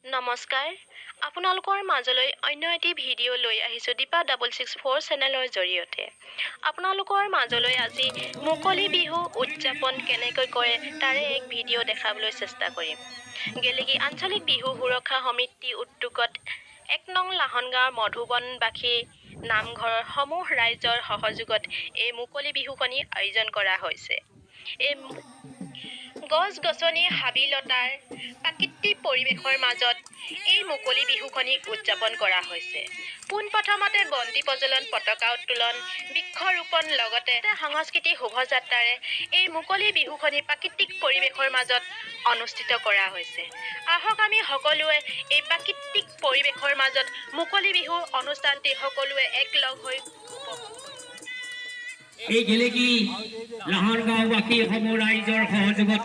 নমস্কাৰ আপোনালোকৰ মাজলৈ অন্য এটি ভিডিঅ' লৈ আহিছোঁ দীপা 664 চেনেলৰ জৰিয়তে। আপোনালোকৰ মাজলৈ আজি মুকলি বিহু উদযাপন কেনেকৈ কৰে তাৰে এক ভিডিঅ' দেখাবলৈ চেষ্টা কৰিম। গেলেকী আঞ্চলিক বিহু সুৰক্ষা সমিতি উদ্যোগত ১ নং লাহন গাঁৱৰ মধুবনবাসী নামঘৰৰ সমূহ ৰাইজৰ সহযোগত এই মুকলি বিহুখনি আয়োজন কৰা হৈছে। এই গছ-গছনি হাবি-লতাৰ প্ৰাকৃতিক পৰিৱেশৰ মাজত এই মুকলি বিহুখনি উদযাপন কৰা হৈছে। পোনপ্ৰথমতে বন্তি প্ৰজ্বলন, পতাকা উত্তোলন, বৃক্ষৰোপণ লগতে সাংস্কৃতিক শোভাযাত্ৰাৰে এই মুকলি বিহুখনি প্ৰাকৃতিক পৰিৱেশৰ মাজত অনুষ্ঠিত কৰা হৈছে। আহক আমি সকলোৱে এই প্ৰাকৃতিক পৰিৱেশৰ মাজত মুকলি বিহু অনুষ্ঠানটি সকলোৱে একলগ হৈ এই গেলেকী লাহন গাঁওবাসী সমূহ ৰাইজৰ সহযোগত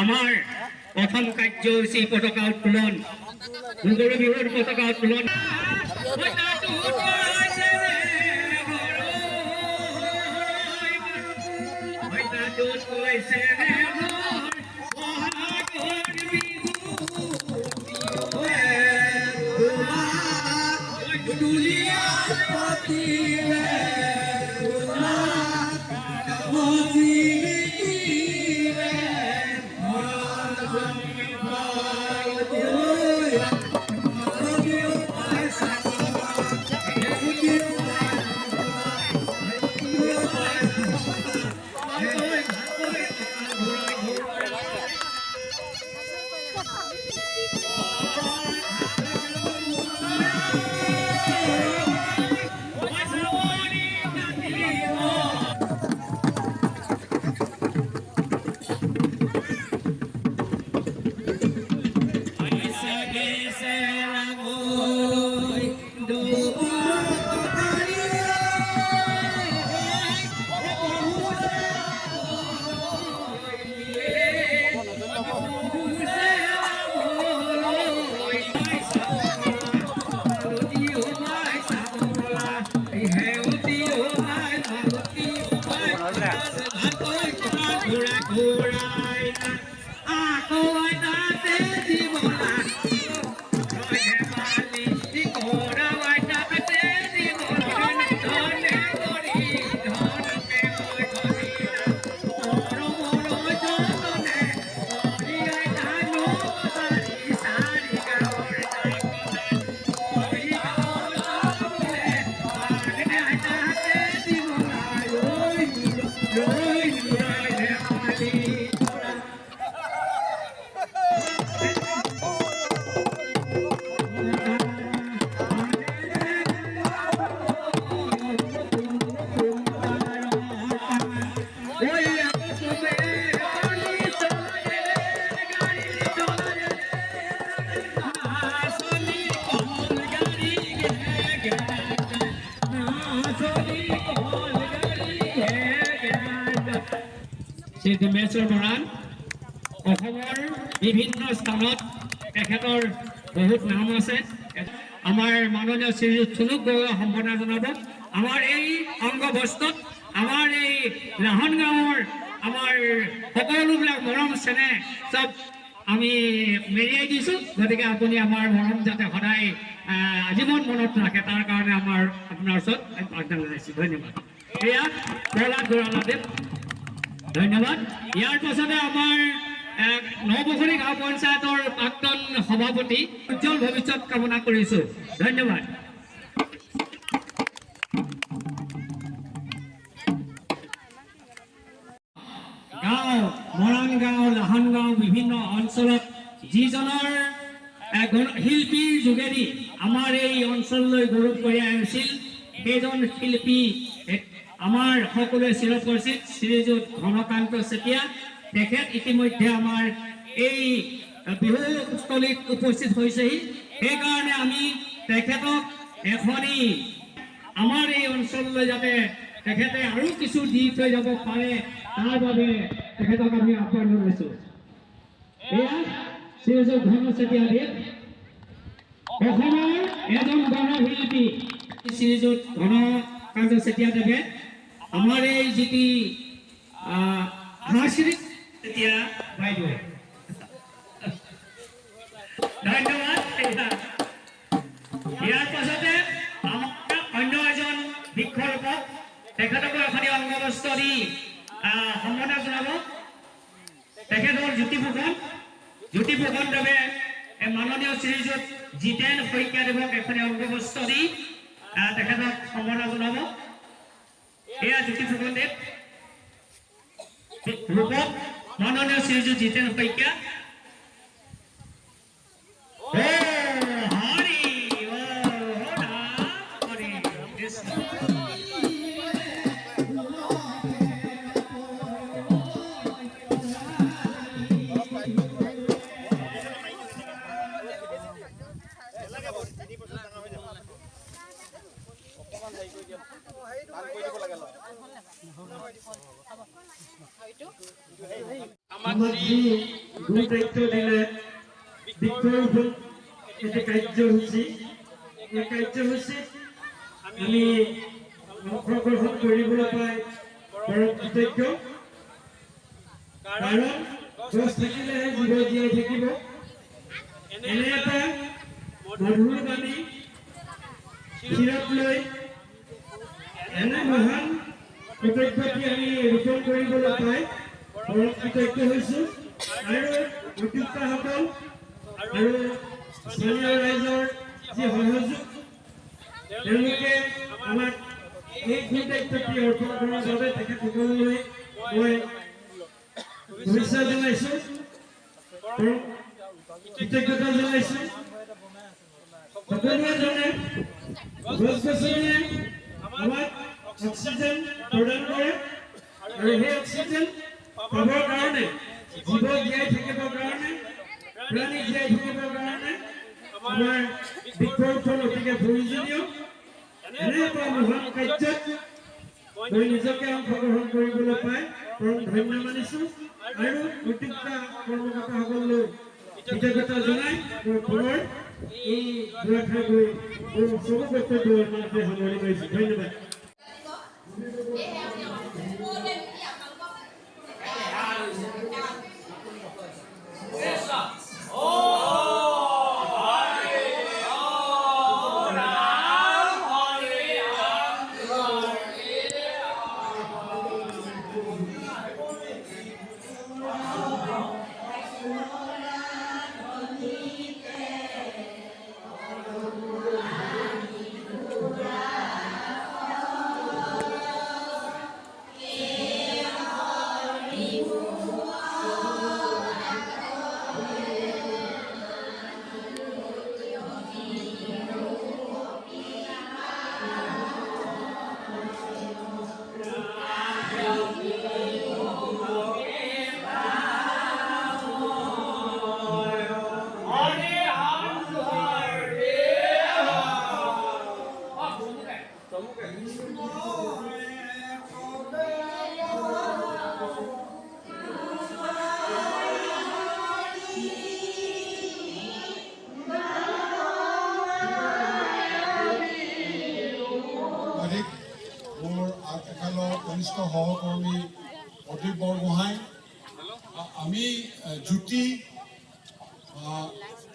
আমাৰ প্ৰথম কাৰ্যসূচী পতাকা উত্তোলন, মুকলি বিহুৰ পতাকা উত্তোলন। শ্ৰী ডিমেশ্বৰ বৰান অসমৰ বিভিন্ন স্থানত তেখেতৰ বহুত নাম আছে। আমাৰ মাননীয় শ্ৰীযুত থুনুক গগৈক সম্বোধন জনাব। আমাৰ এই অংগবস্ত্ৰত আমাৰ এই লাহন গাঁৱৰ আমাৰ সকলোবিলাক মৰম চেনেহ চব আমি মেৰিয়াই দিছোঁ। গতিকে আপুনি আমাৰ মৰম যাতে সদায় আজীৱন মনত ৰাখে তাৰ কাৰণে আপোনাৰ ওচৰত প্ৰাৰ্থনা জনাইছোঁ। ধন্যবাদ। এয়া প্ৰহ্লাদ গোৰালাদেৱ, ধন্যবাদ। ইয়াৰ পাছতে আমাৰ নপুখুৰী গাঁও পঞ্চায়তৰ প্ৰাক্তন সভাপতি, উজ্জ্বল ভৱিষ্যত কামনা কৰিছোঁ। ধন্যবাদ। গাঁও মৰাণ গাঁও, লাহন গাঁও বিভিন্ন অঞ্চলত যিজনৰ শিল্পীৰ যোগেদি আমাৰ এই অঞ্চললৈ গৌৰৱ কঢ়িয়াই আনিছিল সেইজন শিল্পী আমাৰ সকলোৱে চিৰপৰিচিত শ্ৰীযুত ঘনকান্ত চেতিয়া। তেখেত ইতিমধ্যে আমাৰ এই বিহুস্থলীত উপস্থিত হৈছেহি। সেইকাৰণে আমি তেখেতক এখনি আমাৰ এই অঞ্চললৈ যাতে তেখেতে আৰু কিছু দি থৈ যাব পাৰে তাৰ বাবে তেখেতক আমি আহ্বান জনাইছোঁ। এয়া শ্ৰীযুত ঘন চেতিয়াদেৱ, অসমৰ এজন গণশিল্পী শ্ৰীযুত ঘনকান্ত চেতিয়াদেৱে আমাৰ এই যিটি সাংস্কৃতিক এতিয়া বাইদেউ ধন্যবাদ। ইয়াৰ পাছতে আমাৰ অন্য এজন বৃক্ষৰোপক তেখেতকো এখনি অংগবস্ত্ৰ দি সম্বৰ্ধনা জনাব। তেখেত হ'ল জ্যোতিপ্ৰসাদ দেৱে মাননীয় শ্ৰীযুত জিতেন শইকীয়াদেৱক এখনি অংগবস্ত্ৰ দি তেখেতক সম্বৰ্ধনা জনাব। এয়া জ্যোতিপ্ৰসাদ দেৱ ৰূপক মাননীয় শ্ৰীযুত জিতেন শইকীয়া। আমাক যি গুৰু দায়িত্ব দিলে বৃক্ষৰোপণ এটি কাৰ্যসূচী, এই কাৰ্যসূচীত আমি অংশগ্ৰহণ কৰিবলৈ পাই পৰম কৃতজ্ঞ। কাৰণ গছ থাকিলেহে জীৱ জীয়াই থাকিব। এনে এটা মধুৰ বাণী শিৰত লৈ এনে মহান কৃতজ্ঞতি আমি ৰোপণ কৰিবলৈ পাই পৰম কৃতজ্ঞ হৈছো। আৰু উদ্যোক্তাসকল আৰু স্থানীয় ৰাইজৰ যি সহযোগ, তেওঁলোকে আমাক এই গুৰু দায়িত্বটি অৰ্পণ কৰাৰ বাবে তেখেতসকললৈ মই শুভেচ্ছা জনাইছো, কৃতজ্ঞতা জনাইছো। সকলোৱে জানে গছ-গছনিয়ে আমাক অক্সিজেন প্ৰদান কৰে, আৰু সেই অক্সিজেন পাবৰ কাৰণে, জীৱ জীয়াই থাকিবৰ কাৰণে, প্ৰাণী জীয়াই থাকিবৰ কাৰণে আমাৰ বৃক্ষৰোপণ অতিকে প্ৰয়োজনীয়। এনে এটা মহান কাৰ্যত মই নিজকে অংশগ্ৰহণ কৰিবলৈ পাই পৰম ধন্য মানিছো, আৰু উদ্যোক্তা কৰ্মকৰ্তাসকললৈ কৃতজ্ঞতা জনাই মোৰ পুনৰ এই দুআষাৰ গৈ মোৰ চকু কৰ্তব্য ইমানতে সামৰণি মাৰিছো। ধন্যবাদ। কনিষ্ঠ সহকৰ্মী প্ৰদীপ বৰগোহাঁই, আমি জ্যোতি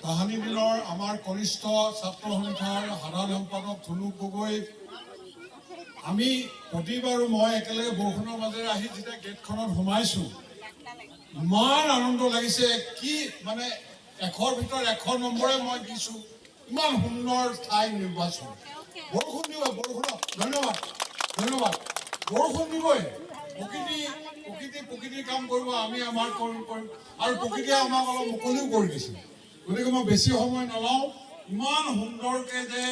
তাহানি দিনৰ আমাৰ কনিষ্ঠ ছাত্ৰ সন্থাৰ সাধাৰণ সম্পাদক ধনু গগৈ, আমি প্ৰদীপ আৰু মই একেলগে বৰষুণৰ মাজেৰে আহি যেতিয়া গেটখনত সোমাইছো, ইমান আনন্দ লাগিছে। কি মানে 100ৰ ভিতৰত 100 নম্বৰে মই দিছো। ইমান সুন্দৰ ঠাই নিৰ্বাচন। বৰষুণ দিব, বৰষুণত ধন্যবাদ ধন্যবাদ। বৰষুণ দিবই, প্ৰকৃতিৰ কাম কৰিব, আমি আমাৰ কৰিম, আৰু প্ৰকৃতিয়ে আমাক অলপ মুকলিও কৰি দিছে। গতিকে মই বেছি সময় নলওঁ। ইমান সুন্দৰকৈ যে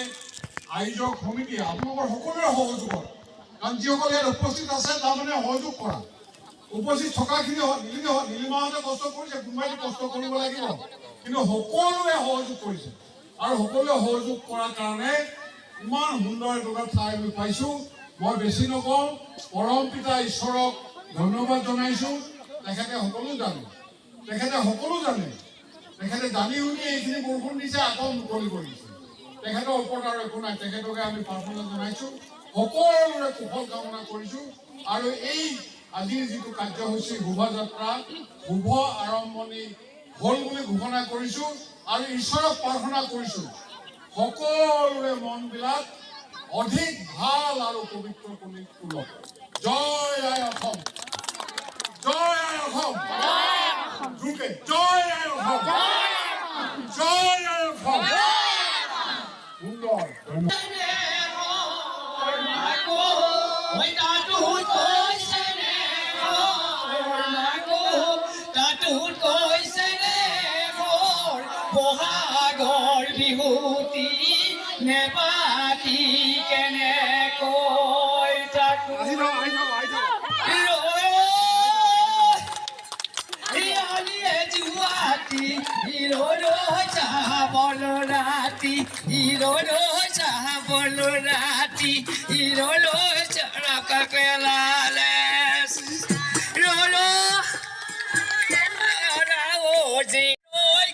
আয়োজক সমিতি আপোনালোকৰ সকলোৰে সহযোগত, কাৰণ যিসকল ইয়াত উপস্থিত আছে তাৰমানে সহযোগ কৰা, উপস্থিত থকাখিনি নীলিমাহঁতে কষ্ট কৰিছে, কোনোবাই কষ্ট কৰিব লাগিব, কিন্তু সকলোৱে সহযোগ কৰিছে, আৰু সকলোৱে সহযোগ কৰাৰ কাৰণে ইমান সুন্দৰ এটা ঠাই আমি পাইছোঁ। মই বেছি নকওঁ, পৰম পিতা ঈশ্বৰক ধন্যবাদ জনাইছোঁ। তেখেতে সকলো জানে, তেখেতে জানি শুনি এইখিনি বৰষুণ দিছে, আকৌ মুকলি কৰিছে। তেখেতৰ ওপৰত আৰু একো নাই। তেখেতকে আমি প্ৰাৰ্থনা জনাইছোঁ, সকলোৰে কুশল কামনা কৰিছোঁ। আৰু এই আজিৰ যিটো কাৰ্যসূচী শোভাযাত্ৰা শুভ আৰম্ভণি হ'ল বুলি ঘোষণা কৰিছোঁ। আৰু ঈশ্বৰক প্ৰাৰ্থনা কৰিছোঁ সকলোৰে মনবিলাক অধিক ভাল আৰু পবিত্ৰ কৰি তোলক। জয় আই অসম, জয় আই অসম, জোৰকে জয় আই অসম, জয় আই অসম। সুন্দৰ, বহাগৰ বিহুতি নেপাতি কেনেকৈ তাকো জুৱাতি চাবল ৰাতি চাবল ৰাতি চৰক পেলালে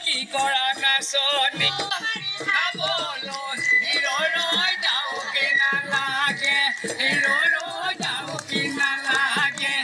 কি কৰা নাচনি খাবলৈ ডাউকি নালাগে ডাউকি নালাগে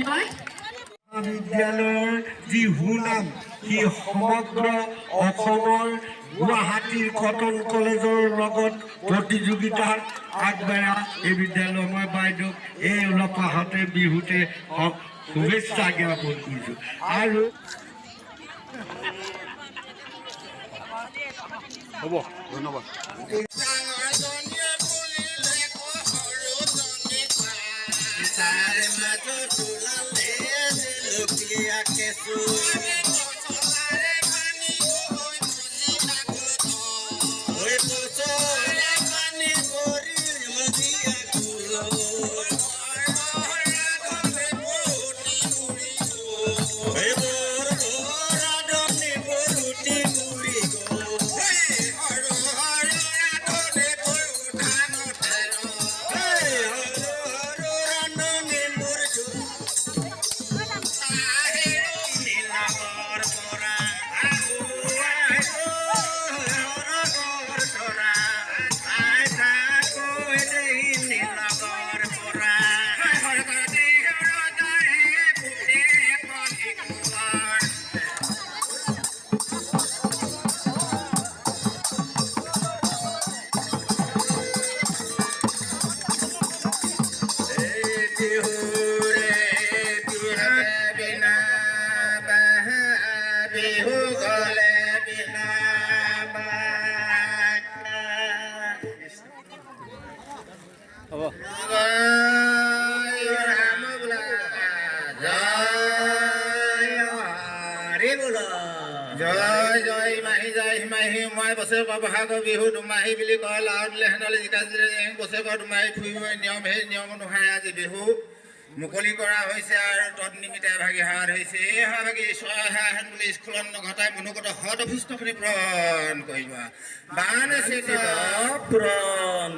ধন্যবাদ। বিদ্যালয়ৰ যি সুনাম সি সমগ্ৰ অসমৰ গুৱাহাটীৰ কটন কলেজৰ লগত প্ৰতিযোগিতাত আগবঢ়া এই বিদ্যালয় মই বাইদেউক এই অলপ আহতে বিহুতে শুভেচ্ছা জ্ঞাপন কৰিছোঁ। আৰু হ'ব, ধন্যবাদ। জয় জয় মাহী জয় হিমাহী মই বছৰেকৰ বহাগৰ বিহু দুমাহী বুলি কয় লাও দিলে হেঁতালি জিকা বছৰেকৰ দুমাহী ফুৰিবই নিয়ম সেই নিয়ম অনুসাৰে আজি বিহু মুকলি কৰা হৈছে আৰু তদনিমিত্তে এভাগী হাত হৈছে এই ভাগী ঈশ্বৰ হেন বুলি স্কুলত নঘটাই মনুগত সৎ অভিষ্টখিনি পূৰণ কৰিবা বান পূৰণ